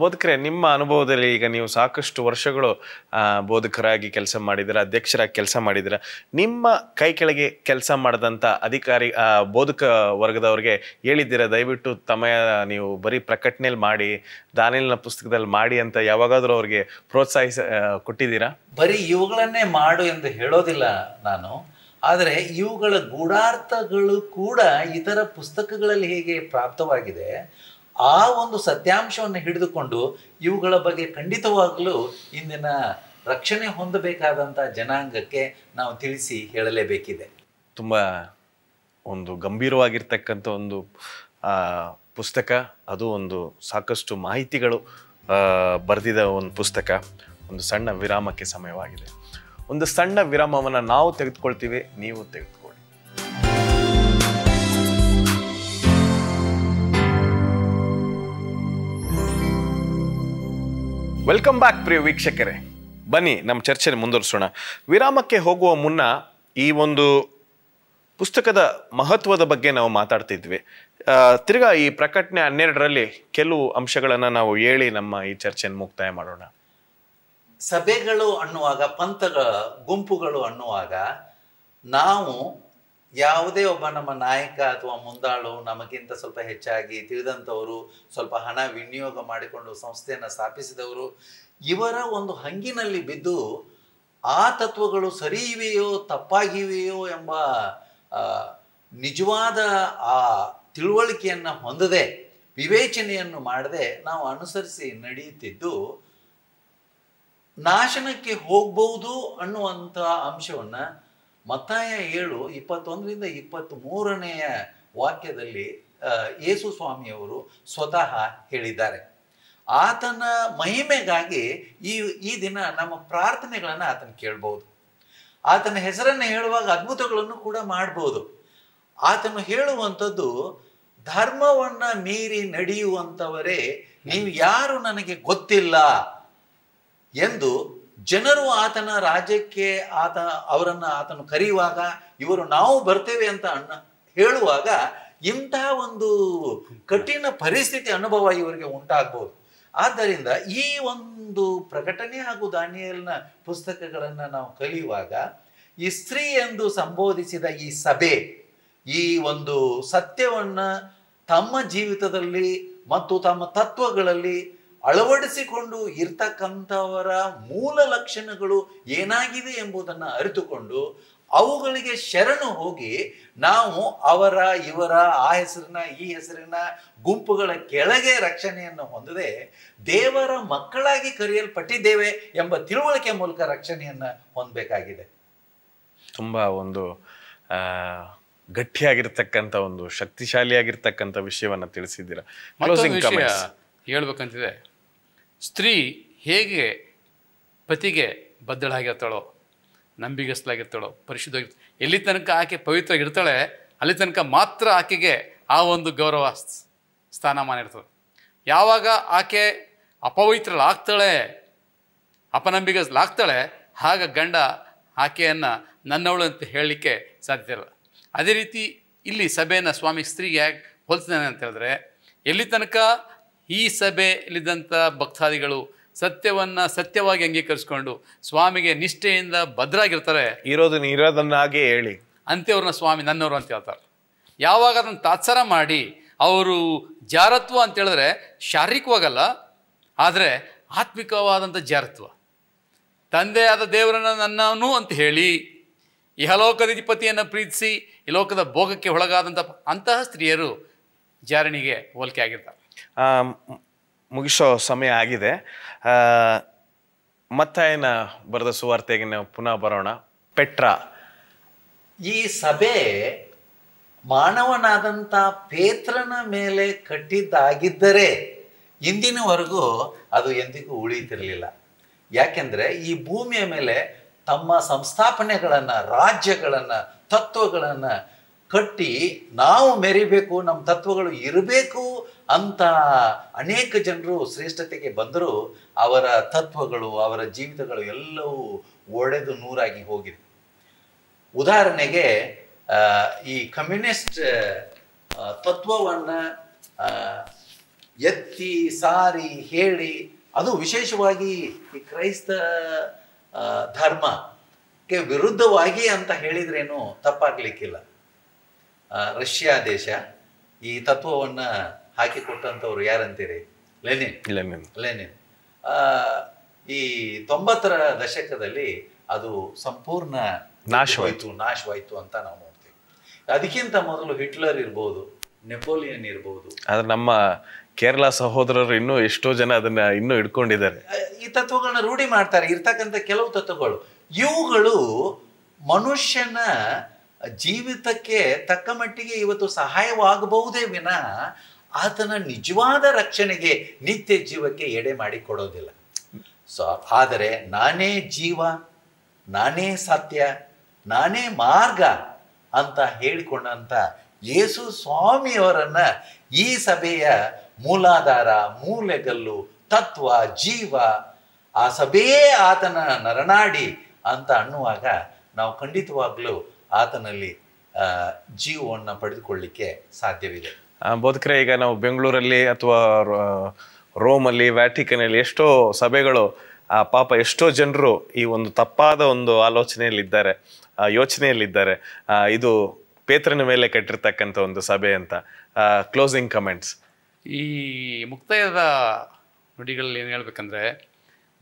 ಬೋಧಕರೇ, ನಿಮ್ಮ ಅನುಭವದಲ್ಲಿ ಈಗ ನೀವು ಸಾಕಷ್ಟು ವರ್ಷಗಳು ಬೋಧಕರಾಗಿ ಕೆಲಸ ಮಾಡಿದ್ದೀರ, ಅಧ್ಯಕ್ಷರಾಗಿ ಕೆಲಸ ಮಾಡಿದ್ದೀರ. ನಿಮ್ಮ ಕೈ ಕೆಳಗೆ ಕೆಲಸ ಮಾಡಿದಂಥ ಅಧಿಕಾರಿ ಬೋಧಕ ವರ್ಗದವ್ರಿಗೆ ಹೇಳಿದ್ದೀರ, ದಯವಿಟ್ಟು ನೀವು ಬರೀ ಪ್ರಕಟಣೆಯಲ್ಲಿ ಮಾಡಿ, ದಾನಿಯೇಲನ ಪುಸ್ತಕದಲ್ಲಿ ಮಾಡಿ ಅಂತ ಯಾವಾಗಾದ್ರೂ ಅವ್ರಿಗೆ ಕೊಟ್ಟಿದ್ದೀರಾ?
ಬರೀ ಇವುಗಳನ್ನೇ ಮಾಡು ಎಂದು ಹೇಳೋದಿಲ್ಲ ನಾನು. ಆದರೆ ಇವುಗಳ ಗೂಢಾರ್ಥಗಳು ಕೂಡ ಇತರ ಪುಸ್ತಕಗಳಲ್ಲಿ ಹೇಗೆ ಪ್ರಾಪ್ತವಾಗಿದೆ, ಆ ಒಂದು ಸತ್ಯಾಂಶವನ್ನು ಹಿಡಿದುಕೊಂಡು ಇವುಗಳ ಬಗ್ಗೆ ಖಂಡಿತವಾಗಲೂ ಇಂದಿನ ರಕ್ಷಣೆ ಹೊಂದಬೇಕಾದಂಥ ಜನಾಂಗಕ್ಕೆ ನಾವು ತಿಳಿಸಿ ಹೇಳಲೇಬೇಕಿದೆ.
ತುಂಬ ಒಂದು ಗಂಭೀರವಾಗಿರ್ತಕ್ಕಂಥ ಒಂದು ಪುಸ್ತಕ, ಅದು ಒಂದು ಸಾಕಷ್ಟು ಮಾಹಿತಿಗಳು ಬರೆದಿದ ಒಂದು ಪುಸ್ತಕ. ಒಂದು ಸಣ್ಣ ವಿರಾಮಕ್ಕೆ ಸಮಯವಾಗಿದೆ. ಒಂದು ಸಣ್ಣ ವಿರಾಮವನ್ನು ನಾವು ತೆಗೆದುಕೊಳ್ತೀವಿ, ನೀವು ತೆಗೆದುಕೊಳ್ಳಿ. ವೆಲ್ಕಮ್ ಬ್ಯಾಕ್ ಪ್ರಿಯ ವೀಕ್ಷಕರೇ. ಬನ್ನಿ ನಮ್ಮ ಚರ್ಚೆ ಮುಂದುವರಿಸೋಣ. ವಿರಾಮಕ್ಕೆ ಹೋಗುವ ಮುನ್ನ ಈ ಒಂದು ಪುಸ್ತಕದ ಮಹತ್ವದ ಬಗ್ಗೆ ನಾವು ಮಾತಾಡ್ತಿದ್ವಿ. ತಿರ್ಗಾ ಈ ಪ್ರಕಟಣೆ 12ರಲ್ಲಿ ಕೆಲವು ಅಂಶಗಳನ್ನು ನಾವು ಹೇಳಿ ನಮ್ಮ ಈ ಚರ್ಚೆಯನ್ನು ಮುಕ್ತಾಯ ಮಾಡೋಣ.
ಸಭೆಗಳು ಅನ್ನುವಾಗ, ಪಂಥಗಳ ಗುಂಪುಗಳು ಅನ್ನುವಾಗ, ನಾವು ಯಾವುದೇ ಒಬ್ಬ ನಮ್ಮ ನಾಯಕ ಅಥವಾ ಮುಂದಾಳು, ನಮಗಿಂತ ಸ್ವಲ್ಪ ಹೆಚ್ಚಾಗಿ ತಿಳಿದಂಥವರು, ಸ್ವಲ್ಪ ಹಣ ವಿನಿಯೋಗ ಮಾಡಿಕೊಂಡು ಸಂಸ್ಥೆಯನ್ನು ಸ್ಥಾಪಿಸಿದವರು, ಇವರ ಒಂದು ಹಂಗಿನಲ್ಲಿ ಬಿದ್ದು ಆ ತತ್ವಗಳು ಸರಿ ಇವೆಯೋ ತಪ್ಪಾಗಿವೆಯೋ ಎಂಬ ನಿಜವಾದ ಆ ತಿಳುವಳಿಕೆಯನ್ನು ಹೊಂದದೆ, ವಿವೇಚನೆಯನ್ನು ಮಾಡದೆ ನಾವು ಅನುಸರಿಸಿ ನಡೆಯುತ್ತಿದ್ದು ನಾಶನಕ್ಕೆ ಹೋಗ್ಬಹುದು ಅನ್ನುವಂಥ ಅಂಶವನ್ನು ಮತ್ತಾಯ 7:21-23 ವಾಕ್ಯದಲ್ಲಿ ಯೇಸು ಸ್ವಾಮಿಯವರು ಸ್ವತಃ ಹೇಳಿದ್ದಾರೆ. ಆತನ ಮಹಿಮೆಗಾಗಿ ಈ ದಿನ ನಮ್ಮ ಪ್ರಾರ್ಥನೆಗಳನ್ನು ಆತನ ಕೇಳ್ಬೋದು. ಆತನ ಹೆಸರನ್ನು ಹೇಳುವಾಗ ಅದ್ಭುತಗಳನ್ನು ಕೂಡ ಮಾಡ್ಬೋದು. ಆತನು ಹೇಳುವಂಥದ್ದು, ಧರ್ಮವನ್ನು ಮೀರಿ ನಡೆಯುವಂಥವರೇ ನೀವು ಯಾರು ನನಗೆ ಗೊತ್ತಿಲ್ಲ ಎಂದು ಜನರು ಆತನ ರಾಜ್ಯಕ್ಕೆ ಆತನು ಕರೆಯುವಾಗ, ಇವರು ನಾವು ಬರ್ತೇವೆ ಅಂತ ಹೇಳುವಾಗ ಇಂತಹ ಒಂದು ಕಠಿಣ ಪರಿಸ್ಥಿತಿ ಅನುಭವ ಇವರಿಗೆ ಉಂಟಾಗ್ಬೋದು. ಆದ್ದರಿಂದ ಈ ಒಂದು ಪ್ರಕಟಣೆ ಹಾಗೂ ದಾನಿಯೇಲನ ಪುಸ್ತಕಗಳನ್ನು ನಾವು ಕಲಿಯುವಾಗ ಈ ಸ್ತ್ರೀ ಎಂದು ಸಂಬೋಧಿಸಿದ ಈ ಸಭೆ ಈ ಒಂದು ಸತ್ಯವನ್ನು ತಮ್ಮ ಜೀವಿತದಲ್ಲಿ ಮತ್ತು ತಮ್ಮ ತತ್ವಗಳಲ್ಲಿ ಅಳವಡಿಸಿಕೊಂಡು ಇರ್ತಕ್ಕಂಥವರ ಮೂಲ ಲಕ್ಷಣಗಳು ಏನಾಗಿದೆ ಎಂಬುದನ್ನು ಅರಿತುಕೊಂಡು ಅವುಗಳಿಗೆ ಶರಣು ಹೋಗಿ ನಾವು ಇವರ ಆ ಹೆಸರಿನ ಈ ಹೆಸರಿನ ಗುಂಪುಗಳ ಕೆಳಗೆ ರಕ್ಷಣೆಯನ್ನು ಹೊಂದದೆ ದೇವರ ಮಕ್ಕಳಾಗಿ ಕರೆಯಲ್ಪಟ್ಟಿದ್ದೇವೆ ಎಂಬ ತಿಳುವಳಿಕೆ ಮೂಲಕ ರಕ್ಷಣೆಯನ್ನು ಹೊಂದಬೇಕಾಗಿದೆ.
ತುಂಬಾ ಒಂದು ಗಟ್ಟಿಯಾಗಿರ್ತಕ್ಕಂಥ ಒಂದು ಶಕ್ತಿಶಾಲಿಯಾಗಿರ್ತಕ್ಕಂಥ ವಿಷಯವನ್ನ ತಿಳಿಸಿದ್ದೀರಾ.
ಹೇಳ್ಬೇಕಂತಿದೆ, ಸ್ತ್ರೀ ಹೇಗೆ ಪತಿಗೆ ಬದ್ಧಳಾಗಿರ್ತಾಳೋ, ನಂಬಿಗಸ್ತಲಾಗಿರ್ತಾಳೋ, ಪರಿಶುದ್ಧವಾಗಿರ್ತಾಳೆ, ಎಲ್ಲಿ ತನಕ ಆಕೆ ಪವಿತ್ರವಾಗಿರ್ತಾಳೆ ಅಲ್ಲಿ ತನಕ ಮಾತ್ರ ಆಕೆಗೆ ಆ ಒಂದು ಗೌರವ ಸ್ಥಾನಮಾನ ಇರ್ತದೆ. ಯಾವಾಗ ಆಕೆ ಅಪವಿತ್ರಳಾಗ್ತಾಳೆ, ಅಪನಂಬಿಗಸ್ತಲಾಗ್ತಾಳೆ, ಆಗ ಗಂಡ ಆಕೆಯನ್ನು ನನ್ನವಳು ಅಂತ ಹೇಳಲಿಕ್ಕೆ ಸಾಧ್ಯ ಇಲ್ಲ. ಅದೇ ರೀತಿ ಇಲ್ಲಿ ಸಭೆಯನ್ನು ಸ್ವಾಮಿ ಸ್ತ್ರೀಗೆ ಹೇಗೆ ಹೋಲಿಸಿದ್ದಾನೆ ಅಂತ ಹೇಳಿದ್ರೆ, ಎಲ್ಲಿ ತನಕ ಈ ಸಭೆಯಲ್ಲಿದ್ದಂಥ ಭಕ್ತಾದಿಗಳು ಸತ್ಯವನ್ನು ಸತ್ಯವಾಗಿ ಅಂಗೀಕರಿಸ್ಕೊಂಡು ಸ್ವಾಮಿಗೆ ನಿಷ್ಠೆಯಿಂದ ಭದ್ರಾಗಿರ್ತಾರೆ,
ಇರೋದನ್ನಾಗೆ ಹೇಳಿ
ಅಂತ್ಯವ್ರನ್ನ ಸ್ವಾಮಿ ನನ್ನವರು ಅಂತ ಹೇಳ್ತಾರೆ. ಯಾವಾಗ ಅದನ್ನು ತಾತ್ಸಾರ ಮಾಡಿ ಅವರು ಜಾರತ್ವ ಅಂತ ಹೇಳಿದ್ರೆ ಶಾರೀರಿಕವಾಗಲ್ಲ, ಆದರೆ ಆತ್ಮಿಕವಾದಂಥ ಜಾರತ್ವ, ತಂದೆಯಾದ ದೇವರನ್ನು ನನ್ನವನು ಅಂತ ಹೇಳಿ ಇಹಲೋಕದ ಅಧಿಪತಿಯನ್ನು ಪ್ರೀತಿಸಿ ಈ ಲೋಕದ ಭೋಗಕ್ಕೆ ಒಳಗಾದಂಥ ಅಂತಹ ಸ್ತ್ರೀಯರು ಜಾರಣಿಗೆ ಹೋಲಿಕೆ ಆಗಿರ್ತಾರೆ.
ಮುಗಿಸೋ ಸಮಯ ಆಗಿದೆ. ಮತ್ತಾಯನ ಬರೆದ ಸುವಾರ್ತೆಗೆ ನಾವು ಪುನಃ ಬರೋಣ. ಪೆಟ್ರಾ,
ಈ ಸಭೆ ಮಾನವನಾದಂಥ ಪೇತ್ರನ ಮೇಲೆ ಕಟ್ಟಿದ್ದಾಗಿದ್ದರೆ ಇಂದಿನವರೆಗೂ ಅದು ಎಂದಿಗೂ ಉಳಿತಿರಲಿಲ್ಲ. ಯಾಕೆಂದರೆ ಈ ಭೂಮಿಯ ಮೇಲೆ ತಮ್ಮ ಸಂಸ್ಥಾಪನೆಗಳನ್ನು, ರಾಜ್ಯಗಳನ್ನು, ತತ್ವಗಳನ್ನು ಕಟ್ಟಿ ನಾವು ಮೆರಿಬೇಕು, ನಮ್ಮ ತತ್ವಗಳು ಇರಬೇಕು ಅಂತ ಅನೇಕ ಜನರು ಶ್ರೇಷ್ಠತೆಗೆ ಬಂದರೂ ಅವರ ತತ್ವಗಳು, ಅವರ ಜೀವಿತಗಳು ಎಲ್ಲವೂ ಒಡೆದು ನೂರಾಗಿ ಹೋಗಿದೆ. ಉದಾಹರಣೆಗೆ ಈ ಕಮ್ಯುನಿಸ್ಟ್ ತತ್ವವನ್ನು ಎತ್ತಿ ಸಾರಿ ಹೇಳಿ, ಅದು ವಿಶೇಷವಾಗಿ ಈ ಕ್ರೈಸ್ತ ಧರ್ಮಕ್ಕೆ ವಿರುದ್ಧವಾಗಿ ಅಂತ ಹೇಳಿದ್ರೇನು ತಪ್ಪಾಗ್ಲಿಕ್ಕಿಲ್ಲ. ರಷ್ಯಾ ದೇಶ ಈ ತತ್ವವನ್ನು ಹಾಕಿಕೊಟ್ಟಂಥವ್ರು ಯಾರಂತೀರಿ? ಲೆನಿನ್. ಈ 90ರ ದಶಕದಲ್ಲಿ ಅದು ಸಂಪೂರ್ಣ ನಾಶವಾಯಿತು ಅಂತ ನಾವು ನೋಡ್ತೀವಿ. ಅದಕ್ಕಿಂತ ಮೊದಲು ಹಿಟ್ಲರ್ ಇರ್ಬೋದು, ನೆಪೋಲಿಯನ್ ಇರ್ಬೋದು.
ಆದ್ರೆ ನಮ್ಮ ಕೇರಳ ಸಹೋದರರು ಇನ್ನೂ ಎಷ್ಟೋ ಜನ ಅದನ್ನ ಇನ್ನೂ ಹಿಡ್ಕೊಂಡಿದ್ದಾರೆ.
ಈ ತತ್ವಗಳನ್ನ ರೂಢಿ ಮಾಡ್ತಾರೆ. ಇರ್ತಕ್ಕಂಥ ಕೆಲವು ತತ್ವಗಳು ಇವುಗಳು ಮನುಷ್ಯನ ಜೀವಿತಕ್ಕೆ ತಕ್ಕ ಮಟ್ಟಿಗೆ ಇವತ್ತು ಸಹಾಯವಾಗಬಹುದೇ ವಿನಃ ಆತನ ನಿಜವಾದ ರಕ್ಷಣೆಗೆ, ನಿತ್ಯ ಜೀವಕ್ಕೆ ಎಡೆ ಮಾಡಿ ಕೊಡೋದಿಲ್ಲ. ಆದರೆ ನಾನೇ ಜೀವ, ನಾನೇ ಸತ್ಯ, ನಾನೇ ಮಾರ್ಗ ಅಂತ ಹೇಳಿಕೊಂಡಂಥ ಯೇಸು ಸ್ವಾಮಿಯವರನ್ನ ಈ ಸಭೆಯ ಮೂಲಾಧಾರ, ಮೂಲೆಗಲ್ಲು, ತತ್ವ, ಜೀವ, ಆ ಸಭೆಯೇ ಆತನ ನರನಾಡಿ ಅಂತ ಅನ್ನುವಾಗ ನಾವು ಖಂಡಿತವಾಗ್ಲೂ ಆತನಲ್ಲಿ ಜೀವವನ್ನು ಪಡೆದುಕೊಳ್ಳಿಕ್ಕೆ ಸಾಧ್ಯವಿದೆ.
ಬೋಧಕರೇ, ಈಗ ನಾವು ಬೆಂಗಳೂರಲ್ಲಿ ಅಥವಾ ರೋಮಲ್ಲಿ, ವ್ಯಾಟಿಕನಲ್ಲಿ ಎಷ್ಟೋ ಸಭೆಗಳು, ಪಾಪ ಎಷ್ಟೋ ಜನರು ಈ ಒಂದು ತಪ್ಪಾದ ಒಂದು ಆಲೋಚನೆಯಲ್ಲಿದ್ದಾರೆ, ಯೋಚನೆಯಲ್ಲಿದ್ದಾರೆ. ಇದು ಪೇತ್ರನ ಮೇಲೆ ಕಟ್ಟಿರ್ತಕ್ಕಂಥ ಒಂದು ಸಭೆ ಅಂತ. Closing comments.
ಈ ಮುಕ್ತಾಯದ ನುಡಿಗಳಲ್ಲಿ ಏನು ಹೇಳ್ಬೇಕಂದ್ರೆ,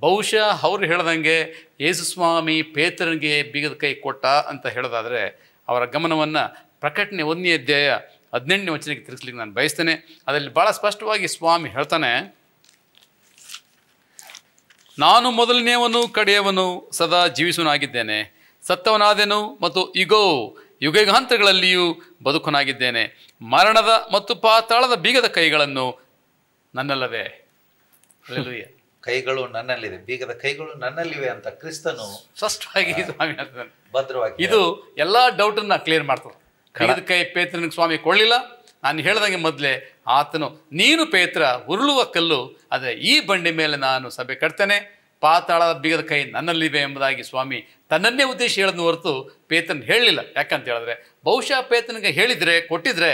ಬಹುಶಃ ಅವ್ರು ಹೇಳ್ದಂಗೆ ಯೇಸುಸ್ವಾಮಿ ಪೇತ್ರನಿಗೆ ಬೀಗದ ಕೈ ಕೊಟ್ಟ ಅಂತ ಹೇಳೋದಾದರೆ ಅವರ ಗಮನವನ್ನು ಪ್ರಕಟಣೆ 1ನೇ ಅಧ್ಯಾಯ 18ನೇ ವಚನಕ್ಕೆ ತಿರುಗಿಸ್ಲಿಕ್ಕೆ ನಾನು ಬಯಸ್ತೇನೆ. ಅದರಲ್ಲಿ ಭಾಳ ಸ್ಪಷ್ಟವಾಗಿ ಸ್ವಾಮಿ ಹೇಳ್ತಾನೆ, ನಾನು ಮೊದಲನೆಯವನು ಕಡೆಯವನು, ಸದಾ ಜೀವಿಸುವನಾಗಿದ್ದೇನೆ, ಸತ್ತವನಾದೆನು ಮತ್ತು ಇಗೋ ಯುಗಯುಗಾಂತಗಳಲ್ಲಿಯೂ ಬದುಕನಾಗಿದ್ದೇನೆ. ಮರಣದ ಮತ್ತು ಪಾತಾಳದ ಬೀಗದ ಕೈಗಳನ್ನು ನನ್ನಲ್ಲವೇ. ಹಲ್ಲೆಲೂಯಾ.
ಕೈಗಳು ನನ್ನಲ್ಲಿದೆ, ಬೀಗದ ಕೈಗಳು ನನ್ನಲ್ಲಿವೆ ಅಂತ ಕ್ರಿಸ್ತನು
ಸ್ಪಷ್ಟವಾಗಿ ಸ್ವಾಮಿ ಹೇಳ್ತಾನೆ.
ಭದ್ರವಾಗಿ
ಇದು ಎಲ್ಲ ಡೌಟನ್ನ ಕ್ಲಿಯರ್ ಮಾಡ್ತಾರೆ. ಬೀಗದ ಕೈ ಪೇತ್ರನಿಗೆ ಸ್ವಾಮಿ ಕೊಳ್ಳಿಲ್ಲ. ನಾನು ಹೇಳ್ದಂಗೆ ಮೊದಲೇ ಆತನು, ನೀನು ಪೇತ್ರ ಉರುಳುವ ಕಲ್ಲು, ಆದರೆ ಈ ಬಂಡೆ ಮೇಲೆ ನಾನು ಸಭೆ ಕಟ್ತೇನೆ, ಪಾತಾಳದ ಬೀಗದ ಕೈ ನನ್ನಲ್ಲಿವೆ ಎಂಬುದಾಗಿ ಸ್ವಾಮಿ ತನ್ನನ್ನೇ ಉದ್ದೇಶ ಹೇಳೋದನ್ನು ಹೊರತು ಪೇತ್ರನ್ ಹೇಳಲಿಲ್ಲ. ಯಾಕಂತ ಹೇಳಿದ್ರೆ ಬಹುಶಃ ಪೇತ್ರನಿಗೆ ಹೇಳಿದರೆ, ಕೊಟ್ಟಿದ್ರೆ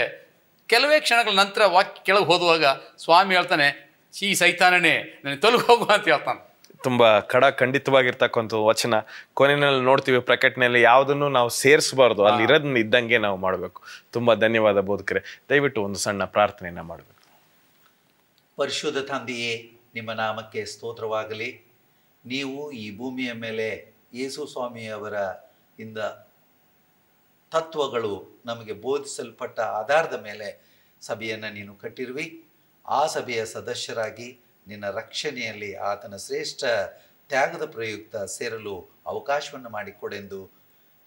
ಕೆಲವೇ ಕ್ಷಣಗಳ ನಂತರ ವಾಕ್ಯ ಕೆಳಗೆ ಹೋದುವಾಗ ಸ್ವಾಮಿ ಹೇಳ್ತಾನೆ, ಈ ಸೈತಾನನೇ ನನಗೆ ತೊಲಗಿ ಹೋಗು ಅಂತ ಹೇಳ್ತಾನೆ.
ತುಂಬ ಖಂಡಿತವಾಗಿರ್ತಕ್ಕಂಥ ವಚನ. ಕೊನೆಯಲ್ಲಿ ನೋಡ್ತೀವಿ ಪ್ರಕಟಣೆಯಲ್ಲಿ ಯಾವುದನ್ನು ನಾವು ಸೇರಿಸಬಾರ್ದು, ಅಲ್ಲಿ ಇರೋದನ್ನ ಇದ್ದಂಗೆ ನಾವು ಮಾಡಬೇಕು. ತುಂಬ ಧನ್ಯವಾದ ಬೋಧಕರೇ. ದಯವಿಟ್ಟು ಒಂದು ಸಣ್ಣ ಪ್ರಾರ್ಥನೆಯನ್ನು ಮಾಡಬೇಕು.
ಪರಿಶುದ್ಧ ತಂದೆಯೇ, ನಿಮ್ಮ ನಾಮಕ್ಕೆ ಸ್ತೋತ್ರವಾಗಲಿ. ನೀವು ಈ ಭೂಮಿಯ ಮೇಲೆ ಯೇಸು ಸ್ವಾಮಿಯವರ ಇಂದ ತತ್ವಗಳು ನಮಗೆ ಬೋಧಿಸಲ್ಪಟ್ಟ ಆಧಾರದ ಮೇಲೆ ಸಭೆಯನ್ನು ನೀನು ಕಟ್ಟಿರುವಿ. ಆ ಸಭೆಯ ಸದಸ್ಯರಾಗಿ ನಿನ್ನ ರಕ್ಷಣೆಯಲ್ಲಿ ಆತನ ಶ್ರೇಷ್ಠ ತ್ಯಾಗದ ಪ್ರಯುಕ್ತ ಸೇರಲು ಅವಕಾಶವನ್ನು ಮಾಡಿಕೊಡೆಂದು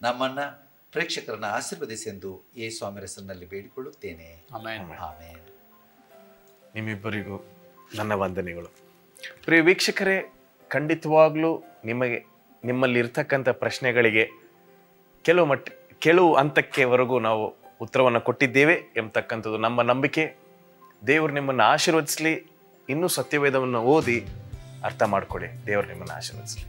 ನಮ್ಮನ್ನು ಪ್ರೇಕ್ಷಕರನ್ನು ಆಶೀರ್ವದಿಸೆಂದು ಯೇಸು ಸ್ವಾಮಿ ಹೆಸರಿನಲ್ಲಿ ಬೇಡಿಕೊಳ್ಳುತ್ತೇನೆ.
ಆಮೆನ್.
ಆಮೆನ್.
ನಿಮ್ಮಿಬ್ಬರಿಗೂ ನನ್ನ ವಂದನೆಗಳು. ಪ್ರಿಯ ವೀಕ್ಷಕರೇ, ಖಂಡಿತವಾಗ್ಲೂ ನಿಮ್ಮಲ್ಲಿ ಇರ್ತಕ್ಕಂಥ ಪ್ರಶ್ನೆಗಳಿಗೆ ಕೆಲವು ಹಂತಕ್ಕೆವರೆಗೂ ನಾವು ಉತ್ತರವನ್ನು ಕೊಟ್ಟಿದ್ದೇವೆ ಎಂಬತಕ್ಕಂಥದ್ದು ನಮ್ಮ ನಂಬಿಕೆ. ದೇವರು ನಿಮ್ಮನ್ನು ಆಶೀರ್ವದಿಸಲಿ. ಇನ್ನೂ ಸತ್ಯವೇದವನ್ನು ಓದಿ ಅರ್ಥ ಮಾಡಿಕೊಡಿ. ದೇವರು ನಿಮ್ಮನ್ನು ಆಶೀರ್ವದಿಸಲಿ.